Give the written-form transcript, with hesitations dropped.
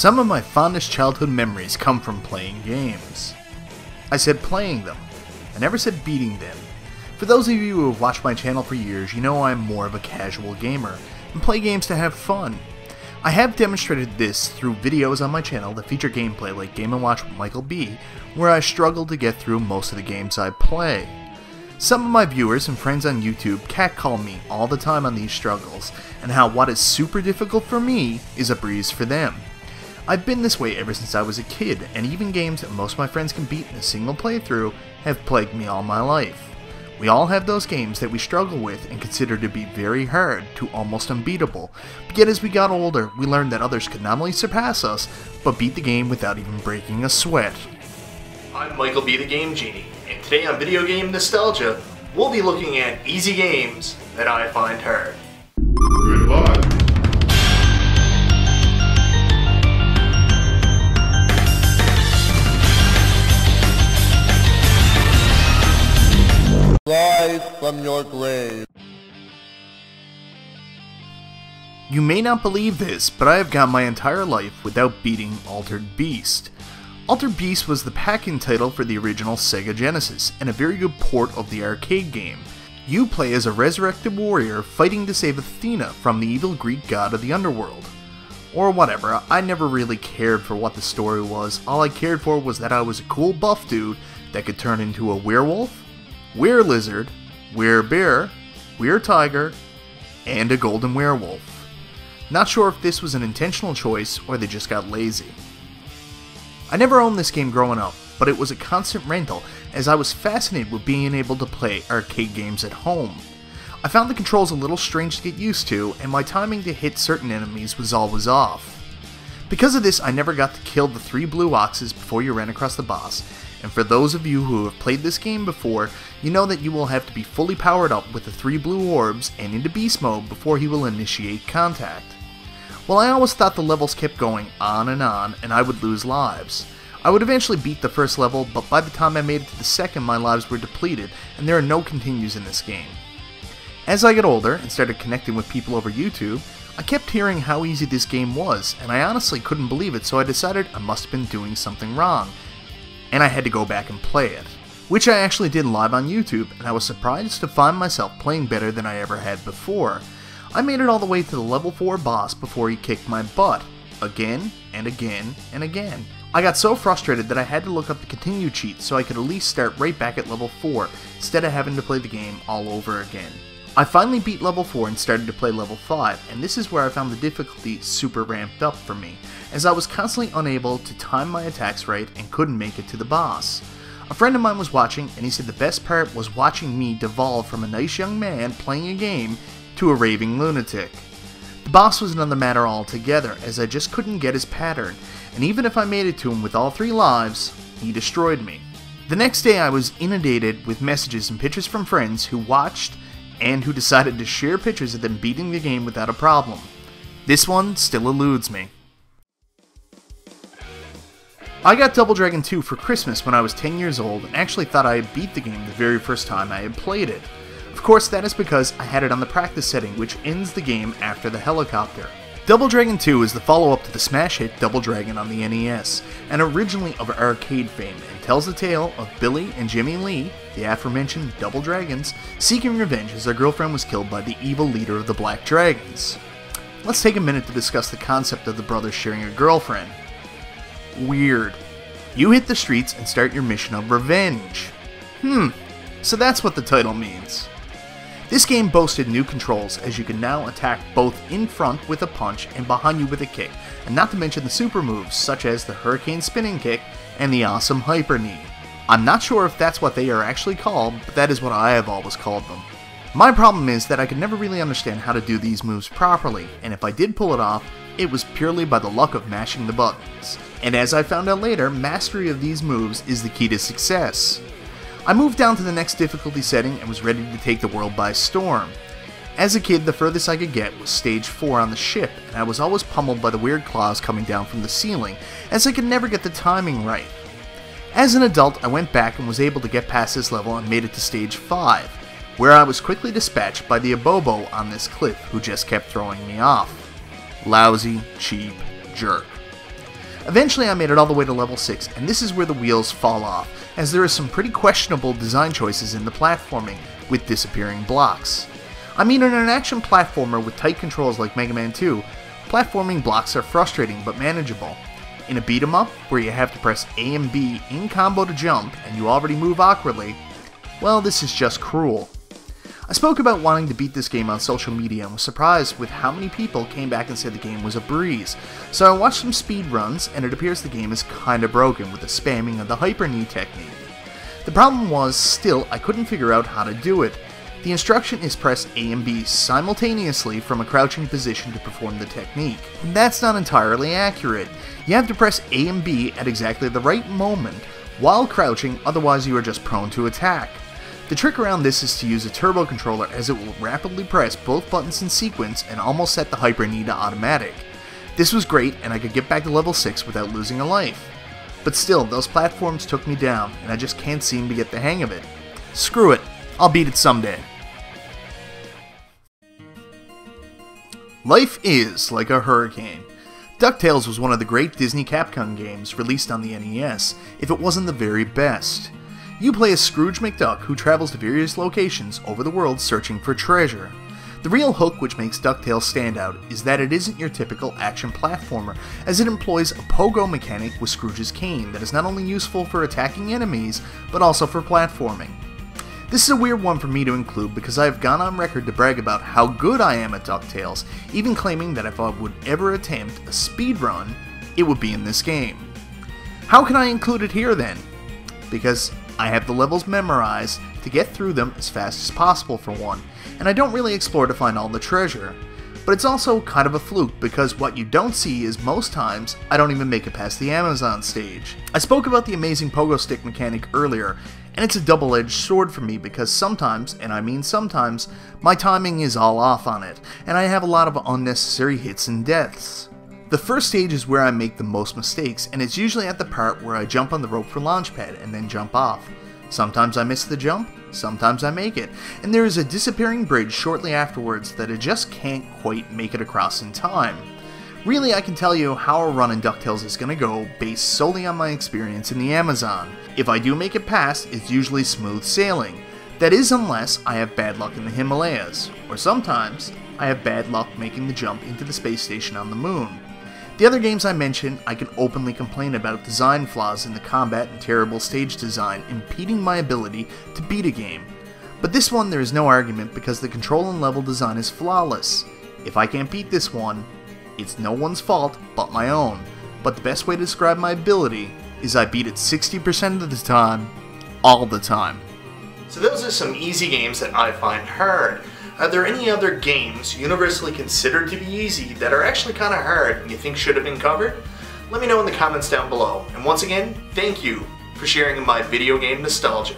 Some of my fondest childhood memories come from playing games. I said playing them. I never said beating them. For those of you who have watched my channel for years, you know I'm more of a casual gamer and play games to have fun. I have demonstrated this through videos on my channel that feature gameplay like Game & Watch with Michael B, where I struggle to get through most of the games I play. Some of my viewers and friends on YouTube catcall me all the time on these struggles, and how what is super difficult for me is a breeze for them. I've been this way ever since I was a kid, and even games that most of my friends can beat in a single playthrough have plagued me all my life. We all have those games that we struggle with and consider to be very hard to almost unbeatable, but yet as we got older, we learned that others could not only surpass us, but beat the game without even breaking a sweat. I'm MichaelBtheGameGenie, and today on Video Game Nostalgia, we'll be looking at easy games that I find hard. Goodbye. Rise from your grave. You may not believe this, but I have gone my entire life without beating Altered Beast. Altered Beast was the pack-in title for the original Sega Genesis, and a very good port of the arcade game. You play as a resurrected warrior fighting to save Athena from the evil Greek god of the underworld. Or whatever, I never really cared for what the story was. All I cared for was that I was a cool buff dude that could turn into a werewolf, were-lizard, were-bear, were-tiger, and a golden werewolf. Not sure if this was an intentional choice or they just got lazy. I never owned this game growing up, but it was a constant rental as I was fascinated with being able to play arcade games at home. I found the controls a little strange to get used to, and my timing to hit certain enemies was always off. Because of this, I never got to kill the 3 blue oxes before you ran across the boss, and for those of you who have played this game before, you know that you will have to be fully powered up with the 3 blue orbs and into beast mode before he will initiate contact. Well, I always thought the levels kept going on and I would lose lives. I would eventually beat the first level, but by the time I made it to the second, my lives were depleted, and there are no continues in this game. As I got older and started connecting with people over YouTube, I kept hearing how easy this game was, and I honestly couldn't believe it, so I decided I must have been doing something wrong, and I had to go back and play it, which I actually did live on YouTube, and I was surprised to find myself playing better than I ever had before. I made it all the way to the level 4 boss before he kicked my butt, again and again and again. I got so frustrated that I had to look up the continue cheat so I could at least start right back at level 4, instead of having to play the game all over again. I finally beat level 4 and started to play level 5, and this is where I found the difficulty super ramped up for me, as I was constantly unable to time my attacks right and couldn't make it to the boss. A friend of mine was watching, and he said the best part was watching me devolve from a nice young man playing a game to a raving lunatic. The boss was another matter altogether, as I just couldn't get his pattern, and even if I made it to him with all 3 lives, he destroyed me. The next day I was inundated with messages and pictures from friends who watched and who decided to share pictures of them beating the game without a problem. This one still eludes me. I got Double Dragon 2 for Christmas when I was 10 years old and actually thought I had beat the game the very first time I had played it. Of course, that is because I had it on the practice setting, which ends the game after the helicopter. Double Dragon 2 is the follow-up to the smash hit Double Dragon on the NES, and originally of arcade fame, and tells the tale of Billy and Jimmy Lee, the aforementioned Double Dragons, seeking revenge as their girlfriend was killed by the evil leader of the Black Dragons. Let's take a minute to discuss the concept of the brothers sharing a girlfriend. Weird. You hit the streets and start your mission of revenge. So that's what the title means. This game boasted new controls, as you can now attack both in front with a punch and behind you with a kick, and not to mention the super moves such as the Hurricane Spinning Kick and the Awesome Hyper Knee. I'm not sure if that's what they are actually called, but that is what I have always called them. My problem is that I could never really understand how to do these moves properly, and if I did pull it off, it was purely by the luck of mashing the buttons. And as I found out later, mastery of these moves is the key to success. I moved down to the next difficulty setting and was ready to take the world by storm. As a kid, the furthest I could get was stage 4 on the ship, and I was always pummeled by the weird claws coming down from the ceiling, as I could never get the timing right. As an adult, I went back and was able to get past this level and made it to stage 5, where I was quickly dispatched by the Abobo on this cliff who just kept throwing me off. Lousy, cheap jerk. Eventually I made it all the way to level 6, and this is where the wheels fall off, as there are some pretty questionable design choices in the platforming, with disappearing blocks. I mean, in an action platformer with tight controls like Mega Man 2, platforming blocks are frustrating but manageable. In a beat 'em up, where you have to press A and B in combo to jump, and you already move awkwardly, well, this is just cruel. I spoke about wanting to beat this game on social media and was surprised with how many people came back and said the game was a breeze. So I watched some speedruns, and it appears the game is kinda broken with the spamming of the hyper knee technique. The problem was, still, I couldn't figure out how to do it. The instruction is press A and B simultaneously from a crouching position to perform the technique. That's not entirely accurate. You have to press A and B at exactly the right moment while crouching, otherwise you are just prone to attack. The trick around this is to use a turbo controller, as it will rapidly press both buttons in sequence and almost set the hyper knee to automatic. This was great, and I could get back to level 6 without losing a life. But still, those platforms took me down, and I just can't seem to get the hang of it. Screw it, I'll beat it someday. Life is like a hurricane. Ducktales was one of the great Disney Capcom games released on the NES, if it wasn't the very best. You play as Scrooge McDuck, who travels to various locations over the world searching for treasure. The real hook which makes Ducktales stand out is that it isn't your typical action platformer, as it employs a pogo mechanic with Scrooge's cane that is not only useful for attacking enemies, but also for platforming. This is a weird one for me to include because I have gone on record to brag about how good I am at Ducktales, even claiming that if I would ever attempt a speedrun, it would be in this game. How can I include it here then? Because I have the levels memorized to get through them as fast as possible for one, and I don't really explore to find all the treasure. But it's also kind of a fluke, because what you don't see is most times I don't even make it past the Amazon stage. I spoke about the amazing pogo stick mechanic earlier, and it's a double-edged sword for me because sometimes, and I mean sometimes, my timing is all off on it, and I have a lot of unnecessary hits and deaths. The first stage is where I make the most mistakes, and it's usually at the part where I jump on the rope for launchpad and then jump off. Sometimes I miss the jump, sometimes I make it, and there is a disappearing bridge shortly afterwards that I just can't quite make it across in time. Really, I can tell you how a run in Ducktales is going to go based solely on my experience in the Amazon. If I do make it past, it's usually smooth sailing. That is, unless I have bad luck in the Himalayas, or sometimes I have bad luck making the jump into the space station on the moon. The other games I mentioned, I can openly complain about design flaws in the combat and terrible stage design impeding my ability to beat a game. But this one there is no argument because the control and level design is flawless. If I can't beat this one, it's no one's fault but my own. But the best way to describe my ability is I beat it 60% of the time, all the time. So those are some easy games that I find hard. Are there any other games universally considered to be easy that are actually kind of hard and you think should have been covered? Let me know in the comments down below. And once again, thank you for sharing in my video game nostalgia.